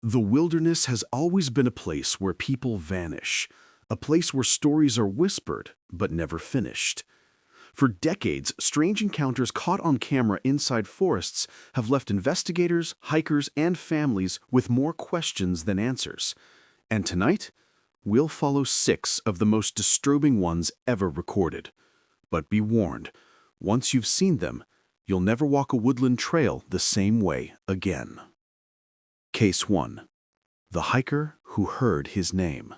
The wilderness has always been a place where people vanish, a place where stories are whispered but never finished. For decades, strange encounters caught on camera inside forests have left investigators, hikers, and families with more questions than answers. And tonight, we'll follow 6 of the most disturbing ones ever recorded. But be warned, once you've seen them, you'll never walk a woodland trail the same way again. Case 1. The hiker who heard his name.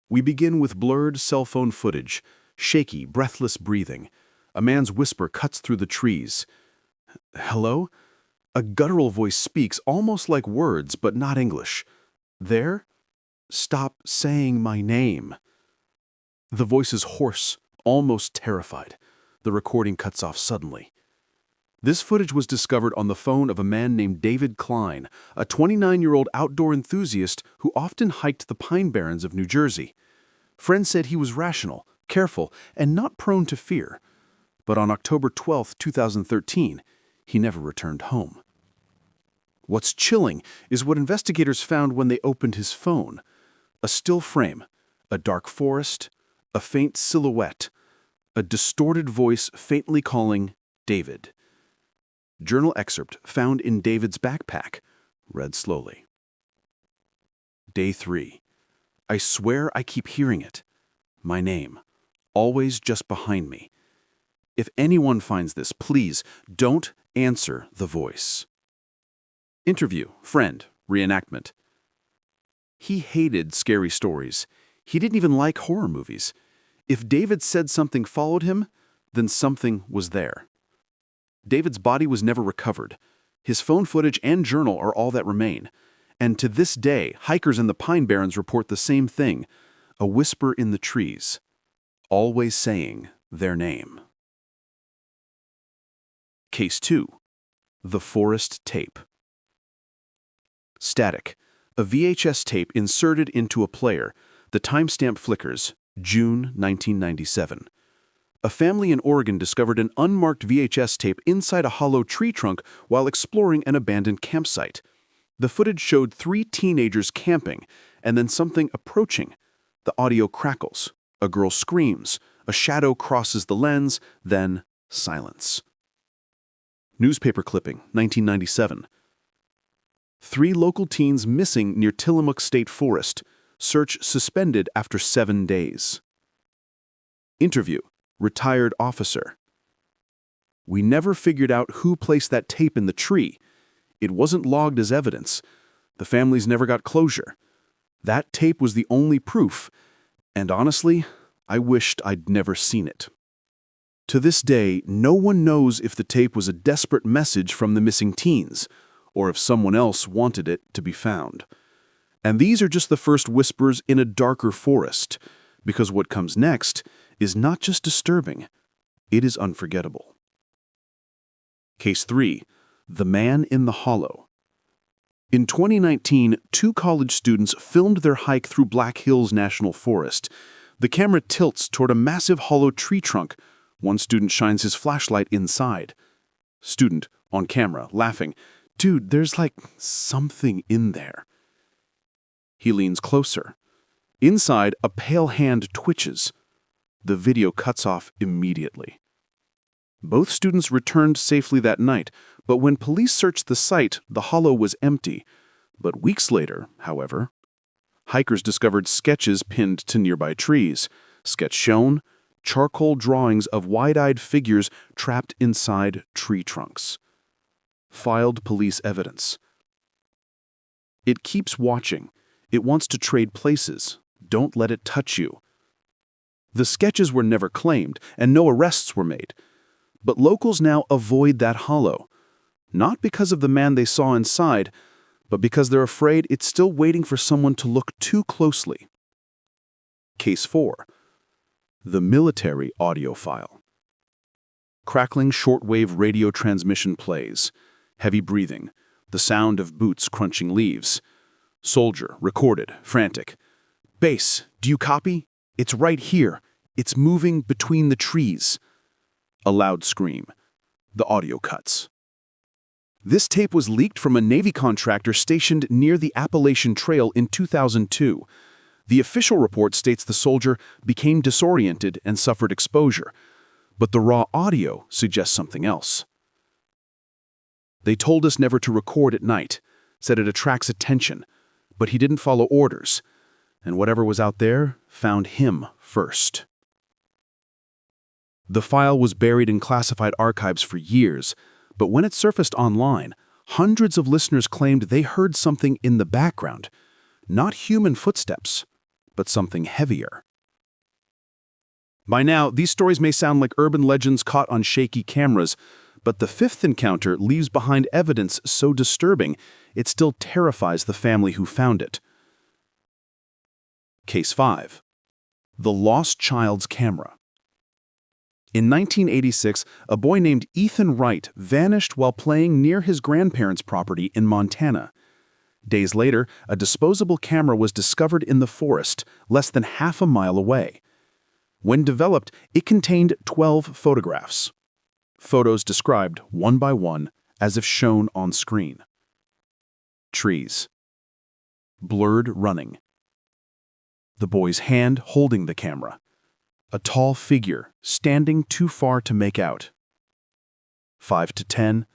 We begin with blurred cell phone footage, shaky, breathless breathing. A man's whisper cuts through the trees. Hello? A guttural voice speaks, almost like words, but not English. There? Stop saying my name. The voice is hoarse, almost terrified. The recording cuts off suddenly. This footage was discovered on the phone of a man named David Klein, a 29-year-old outdoor enthusiast who often hiked the Pine Barrens of New Jersey. Friends said he was rational, careful, and not prone to fear. But on October 12, 2013, he never returned home. What's chilling is what investigators found when they opened his phone. A still frame, a dark forest, a faint silhouette, a distorted voice faintly calling David. Journal excerpt found in David's backpack, read slowly. Day 3. I swear I keep hearing it. My name, always just behind me. If anyone finds this, please don't answer the voice. Interview, friend, reenactment. He hated scary stories. He didn't even like horror movies. If David said something followed him, then something was there. David's body was never recovered. His phone footage and journal are all that remain. And to this day, hikers in the Pine Barrens report the same thing, a whisper in the trees, always saying their name. Case 2. The Forest Tape. Static. A VHS tape inserted into a player. The timestamp flickers, June 1997. A family in Oregon discovered an unmarked VHS tape inside a hollow tree trunk while exploring an abandoned campsite. The footage showed 3 teenagers camping, and then something approaching. The audio crackles. A girl screams. A shadow crosses the lens, then silence. Newspaper clipping, 1997. 3 local teens missing near Tillamook State Forest. Search suspended after 7 days. Interview. Retired officer. We never figured out who placed that tape in the tree. It wasn't logged as evidence. The families never got closure. That tape was the only proof, and honestly, I wished I'd never seen it. To this day, no one knows if the tape was a desperate message from the missing teens, or if someone else wanted it to be found. And these are just the first whispers in a darker forest, because what comes next is not just disturbing, it is unforgettable. Case 3. The Man in the Hollow. In 2019, 2 college students filmed their hike through Black Hills National Forest. The camera tilts toward a massive hollow tree trunk. One student shines his flashlight inside. Student, on camera, laughing. Dude, there's like something in there. He leans closer. Inside, a pale hand twitches. The video cuts off immediately. Both students returned safely that night, but when police searched the site, the hollow was empty. But weeks later, however, hikers discovered sketches pinned to nearby trees. Sketch shown, charcoal drawings of wide-eyed figures trapped inside tree trunks. Filed police evidence. It keeps watching. It wants to trade places. Don't let it touch you. The sketches were never claimed, and no arrests were made. But locals now avoid that hollow, not because of the man they saw inside, but because they're afraid it's still waiting for someone to look too closely. Case 4. The Military Audio File. Crackling shortwave radio transmission plays. Heavy breathing. The sound of boots crunching leaves. Soldier, recorded, frantic. Base, do you copy? It's right here. It's moving between the trees. A loud scream. The audio cuts. This tape was leaked from a Navy contractor stationed near the Appalachian Trail in 2002. The official report states the soldier became disoriented and suffered exposure, but the raw audio suggests something else. They told us never to record at night, said it attracts attention, but he didn't follow orders, and whatever was out there found him first. The file was buried in classified archives for years, but when it surfaced online, hundreds of listeners claimed they heard something in the background, not human footsteps, but something heavier. By now, these stories may sound like urban legends caught on shaky cameras, but the fifth encounter leaves behind evidence so disturbing, it still terrifies the family who found it. Case 5. The Lost Child's Camera. In 1986, a boy named Ethan Wright vanished while playing near his grandparents' property in Montana. Days later, a disposable camera was discovered in the forest, less than half a mile away. When developed, it contained 12 photographs. Photos described one by one, as if shown on screen. Trees. Blurred running. The boy's hand holding the camera. A tall figure standing too far to make out. 5 to 10.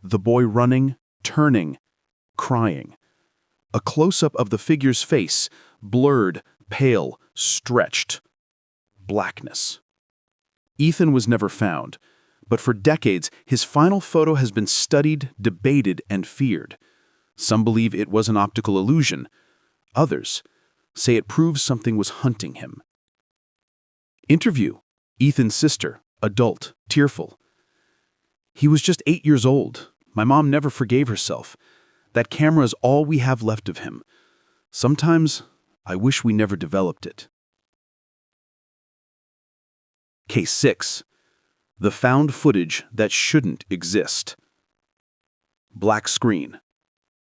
The boy running, turning, crying. A close-up of the figure's face, blurred, pale, stretched. Blackness. Ethan was never found, but for decades his final photo has been studied, debated, and feared. Some believe it was an optical illusion. Others say it proves something was hunting him. Interview. Ethan's sister, adult, tearful. He was just 8 years old. My mom never forgave herself. That camera is all we have left of him. Sometimes I wish we never developed it. Case 6. The found footage that shouldn't exist. Black screen.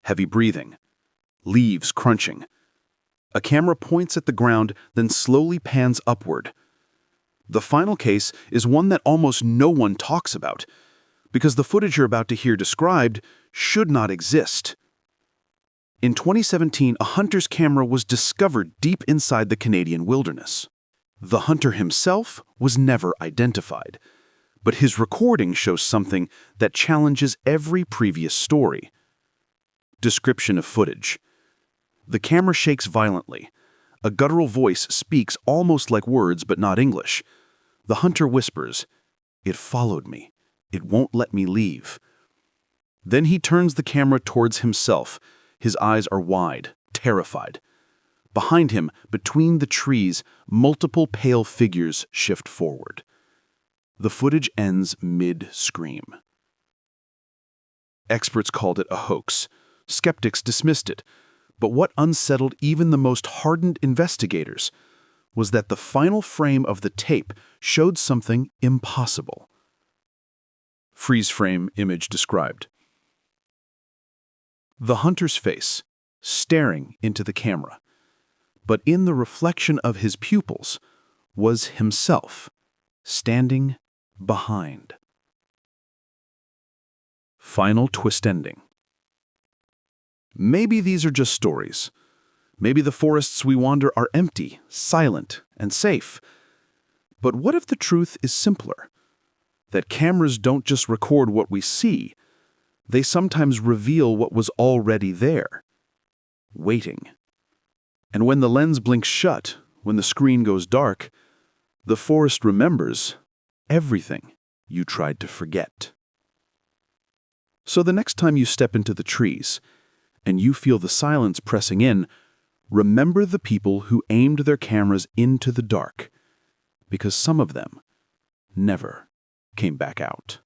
Heavy breathing. Leaves crunching. A camera points at the ground, then slowly pans upward. The final case is one that almost no one talks about, because the footage you're about to hear described should not exist. In 2017, a hunter's camera was discovered deep inside the Canadian wilderness. The hunter himself was never identified, but his recording shows something that challenges every previous story. Description of footage. The camera shakes violently. A guttural voice speaks almost like words but not English. The hunter whispers, "It followed me. It won't let me leave." Then he turns the camera towards himself. His eyes are wide, terrified. Behind him, between the trees, multiple pale figures shift forward. The footage ends mid-scream. Experts called it a hoax. Skeptics dismissed it. But what unsettled even the most hardened investigators was that the final frame of the tape showed something impossible. Freeze frame image described. The hunter's face, staring into the camera, but in the reflection of his pupils was himself, standing behind. Final twist ending. Maybe these are just stories. Maybe the forests we wander are empty, silent, and safe. But what if the truth is simpler? That cameras don't just record what we see, they sometimes reveal what was already there, waiting. And when the lens blinks shut, when the screen goes dark, the forest remembers everything you tried to forget. So the next time you step into the trees, and you feel the silence pressing in, remember the people who aimed their cameras into the dark, because some of them never came back out.